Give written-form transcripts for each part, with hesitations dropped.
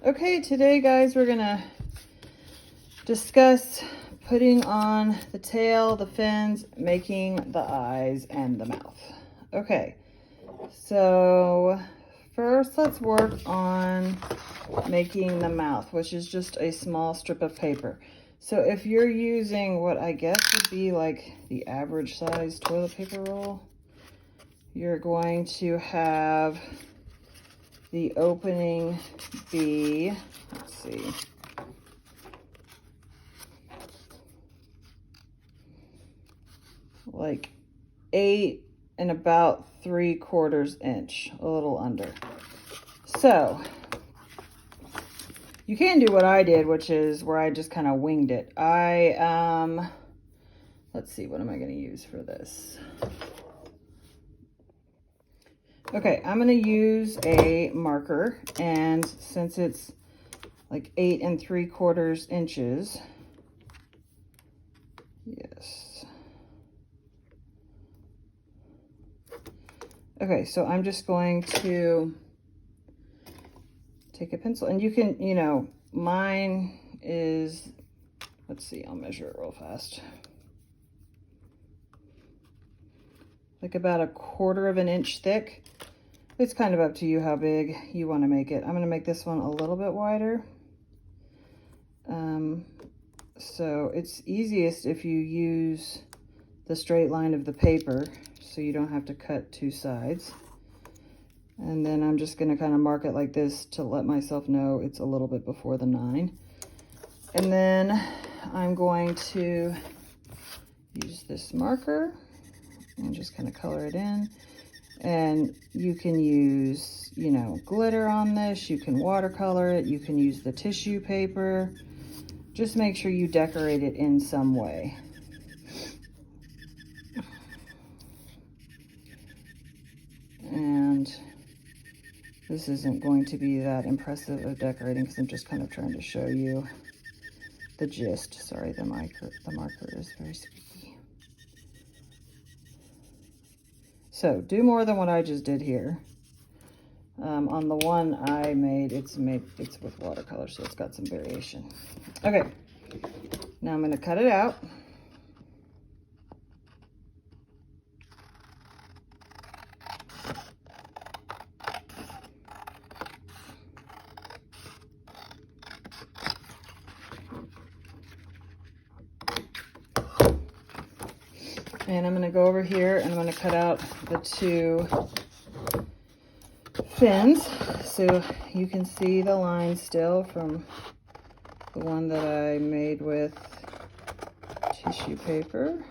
Okay, today guys, we're gonna discuss putting on the tail, the fins, making the eyes and the mouth. Okay, so first let's work on making the mouth, which is just a small strip of paper. So if you're using what I guess would be like the average size toilet paper roll, you're going to have the opening be, let's see, like 8 and about 3/4 inch, a little under. So you can do what I did, which is where I just kind of winged it. Let's see, what am I going to use for this? Okay, I'm going to use a marker, and since it's like 8 3/4 inches, yes. Okay, so I'm just going to take a pencil, and you can, mine is, let's see, I'll measure it real fast. Like about 1/4 inch thick. It's kind of up to you how big you want to make it. I'm going to make this one a little bit wider. So it's easiest if you use the straight line of the paper, so you don't have to cut two sides. And then I'm just going to kind of mark it like this to let myself know it's a little bit before the 9. And then I'm going to use this marker and just kind of color it in. And you can use, glitter on this. You can watercolor it. You can use the tissue paper. Just make sure you decorate it in some way. And this isn't going to be that impressive of decorating because I'm just kind of trying to show you the gist. Sorry, the marker is very squeaky. So do more than what I just did here. On the one I made, it's with watercolor, so it's got some variation. Okay, now I'm going to cut it out. And I'm going to go over here and I'm going to cut out the 2 fins so you can see the line still from the one that I made with tissue paper.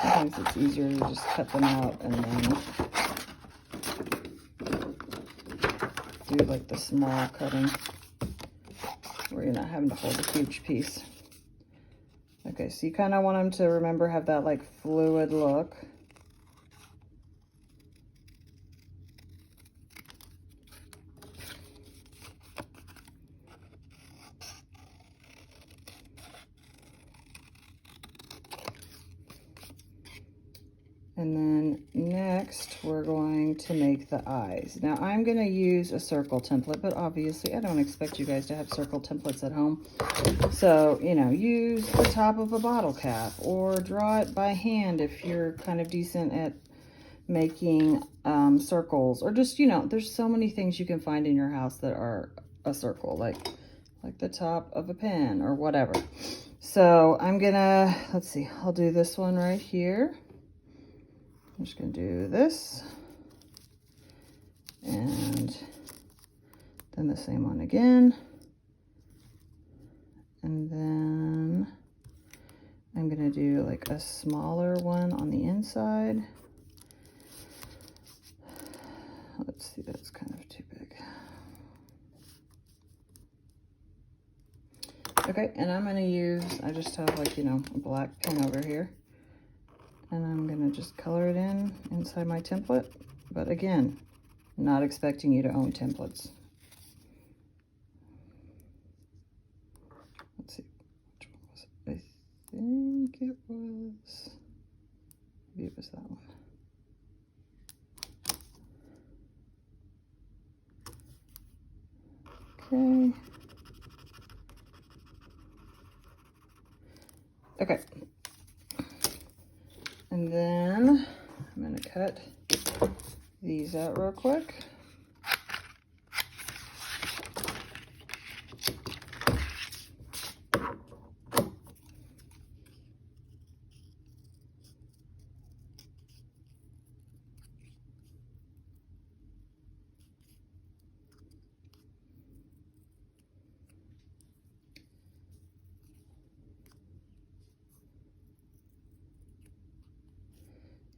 Sometimes it's easier to just cut them out and then do like the small cutting where you're not having to hold a huge piece. Okay, so you kind of want them to remember have that like fluid look. And then next, we're going to make the eyes. Now, I'm going to use a circle template, but obviously I don't expect you guys to have circle templates at home. So, use the top of a bottle cap or draw it by hand if you're kind of decent at making circles. Or just, there's so many things you can find in your house that are a circle, like the top of a pen or whatever. So I'm going to, let's see, I'll do this one right here. I'm just going to do this, and then the same one again, and then I'm going to do like a smaller one on the inside. Let's see, that's kind of too big. Okay, and I'm going to use, I just have like, a black pen over here. And I'm going to just color it in inside my template. But again, not expecting you to own templates. Let's see, which one was it? I think it was, maybe it was that one. Okay. Okay. And then I'm going to cut these out real quick.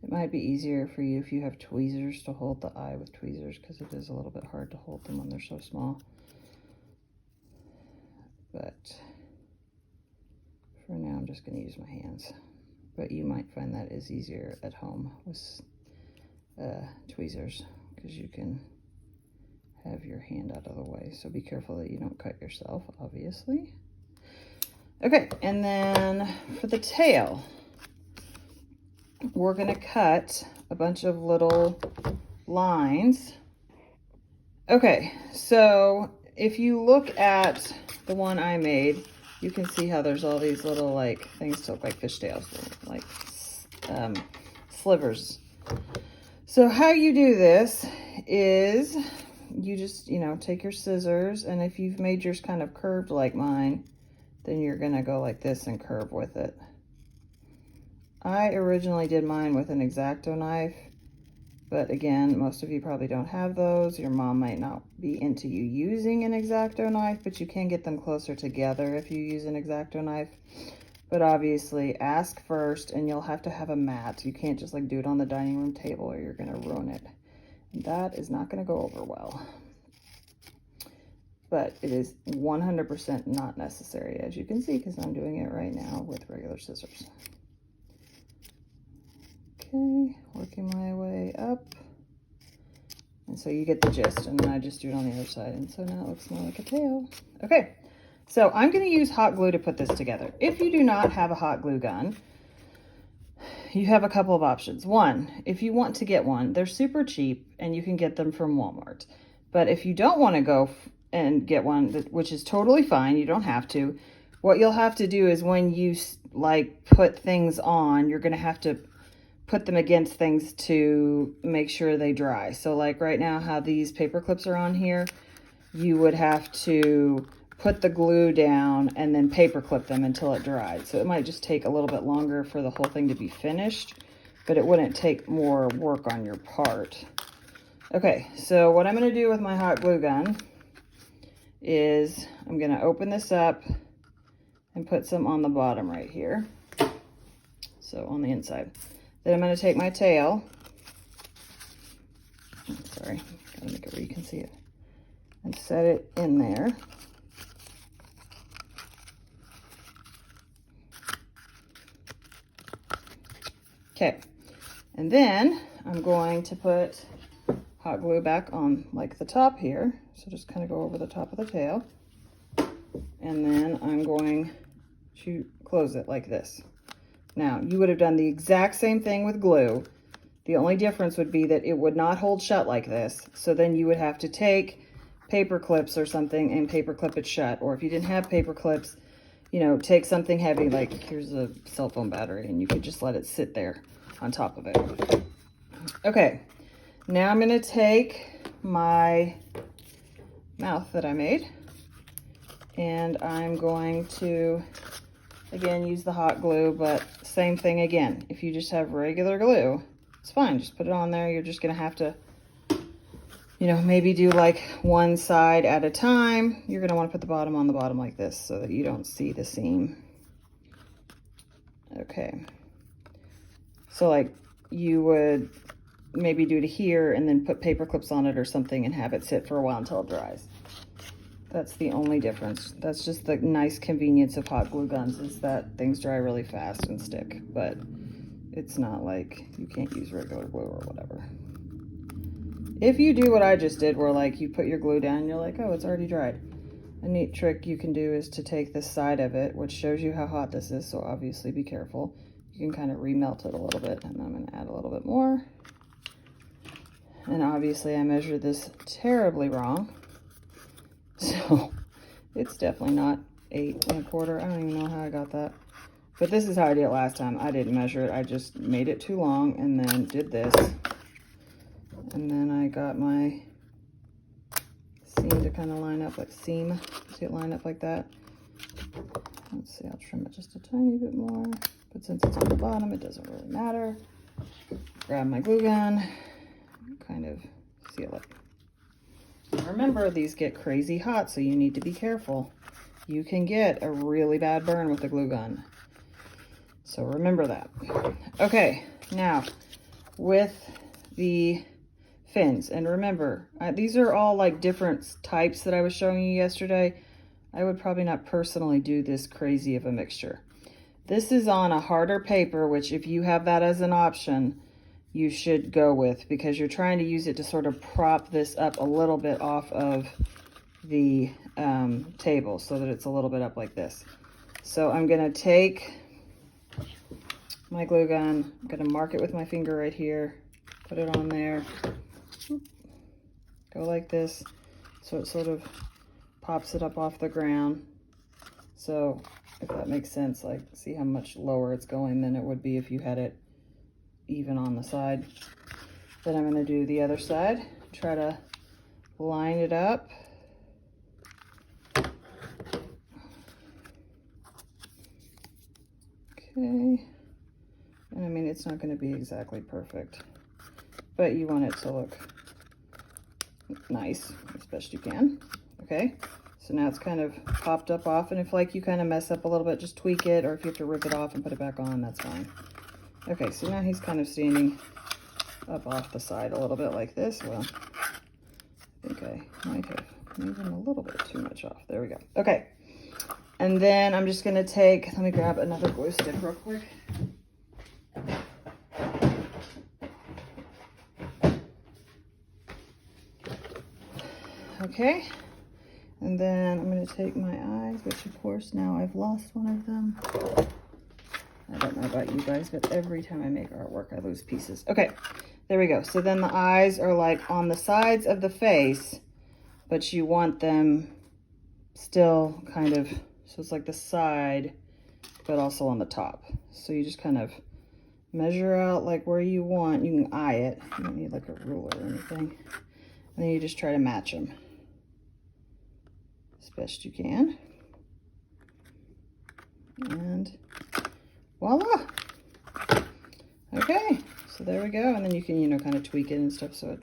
It might be easier for you if you have tweezers to hold the eye with tweezers, because it is a little bit hard to hold them when they're so small. But for now, I'm just going to use my hands. But you might find that is easier at home with tweezers, because you can have your hand out of the way. So be careful that you don't cut yourself, obviously. Okay, and then for the tail, we're going to cut a bunch of little lines. Okay, so if you look at the one I made, you can see how there's all these little like things to look like fishtails, like slivers. So how you do this is you just, you know, take your scissors, and if you've made yours kind of curved like mine, then you're gonna go like this and curve with it. I originally did mine with an X-Acto knife, but again, most of you probably don't have those. Your mom might not be into you using an X-Acto knife, but you can get them closer together if you use an X-Acto knife. But obviously, ask first, and you'll have to have a mat. You can't just like do it on the dining room table or you're gonna ruin it. And that is not gonna go over well. But it is 100% not necessary, as you can see, because I'm doing it right now with regular scissors. Okay, working my way up. And so you get the gist, and then I just do it on the other side. And so now it looks more like a tail. Okay, so I'm gonna use hot glue to put this together. If you do not have a hot glue gun, you have a couple of options. One, if you want to get one, they're super cheap and you can get them from Walmart. But if you don't want to go and get one, which is totally fine, you don't have to. What you'll have to do is when you like put things on, you're gonna have to put them against things to make sure they dry. So like right now how these paper clips are on here, you would have to put the glue down and then paper clip them until it dried. So it might just take a little bit longer for the whole thing to be finished, but it wouldn't take more work on your part. Okay, so what I'm gonna do with my hot glue gun is I'm gonna open this up and put some on the bottom right here. So on the inside. Then I'm going to take my tail, sorry, gotta make it where you can see it, and set it in there. Okay, and then I'm going to put hot glue back on like the top here. So just kind of go over the top of the tail. And then I'm going to close it like this. Now, you would have done the exact same thing with glue. The only difference would be that it would not hold shut like this. So then you would have to take paper clips or something and paper clip it shut. Or if you didn't have paper clips, you know, take something heavy, like here's a cell phone battery, and you could just let it sit there on top of it. Okay, now I'm gonna take my mouth that I made, and I'm going to, again, use the hot glue, but same thing again. If you just have regular glue, it's fine, just put it on there. You're just gonna have to, you know, maybe do like one side at a time. You're gonna wanna put the bottom on the bottom like this so that you don't see the seam. Okay. So like you would maybe do to here and then put paper clips on it or something and have it sit for a while until it dries. That's the only difference. That's just the nice convenience of hot glue guns, is that things dry really fast and stick, but it's not like you can't use regular glue or whatever. If you do what I just did, where like you put your glue down and you're like, oh, it's already dried. A neat trick you can do is to take this side of it, which shows you how hot this is, so obviously be careful. You can kind of remelt it a little bit, and I'm gonna add a little bit more. And obviously I measured this terribly wrong. So it's definitely not 8 1/4. I don't even know how I got that. But this is how I did it last time. I didn't measure it. I just made it too long and then did this. And then I got my seam to kind of line up like seam. See it line up like that? Let's see, I'll trim it just a tiny bit more. But since it's on the bottom, it doesn't really matter. Grab my glue gun, kind of seal it. Remember, these get crazy hot, so you need to be careful. You can get a really bad burn with the glue gun. So remember that. Okay, now with the fins, and remember, these are all like different types that I was showing you yesterday. I would probably not personally do this crazy of a mixture. This is on a harder paper, which if you have that as an option, you should go with, because you're trying to use it to sort of prop this up a little bit off of the table so that it's a little bit up like this. So I'm gonna take my glue gun, I'm gonna mark it with my finger right here, put it on there, go like this, so it sort of pops it up off the ground. So if that makes sense, like see how much lower it's going than it would be if you had it even on the side. Then I'm gonna do the other side, try to line it up. Okay, and I mean, it's not gonna be exactly perfect, but you want it to look nice as best you can. Okay, so now it's kind of popped up off, and if like you kind of mess up a little bit, just tweak it, or if you have to rip it off and put it back on, that's fine. Okay, so now he's kind of standing up off the side a little bit like this. Well, I think I might have made him a little bit too much off. There we go. Okay, and then I'm just gonna take, let me grab another glue stick real quick. Okay, and then I'm going to take my eyes, which of course now I've lost one of them. I don't know about you guys, but every time I make artwork, I lose pieces. Okay, there we go. So then the eyes are like on the sides of the face, but you want them still kind of, so it's like the side, but also on the top. So you just kind of measure out like where you want. You can eye it. You don't need like a ruler or anything. And then you just try to match them as best you can. And voila. Okay, so there we go. And then you can, you know, kind of tweak it and stuff, so it,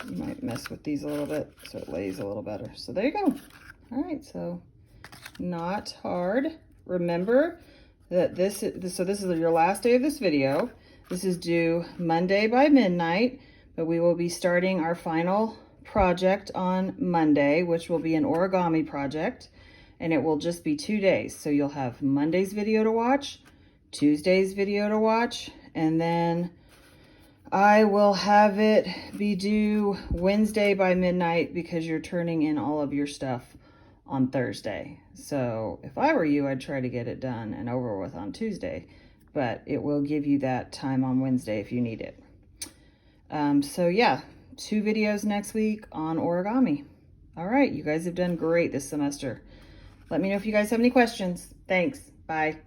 you might mess with these a little bit so it lays a little better. So there you go. All right, so not hard. Remember that this is your last day of this video. This is due Monday by midnight, but we will be starting our final project on Monday, which will be an origami project, and it will just be 2 days. So you'll have Monday's video to watch, Tuesday's video to watch, and then I will have it be due Wednesday by midnight because you're turning in all of your stuff on Thursday. So if I were you, I'd try to get it done and over with on Tuesday, but it will give you that time on Wednesday if you need it. So yeah, 2 videos next week on origami. All right, you guys have done great this semester. Let me know if you guys have any questions. Thanks. Bye.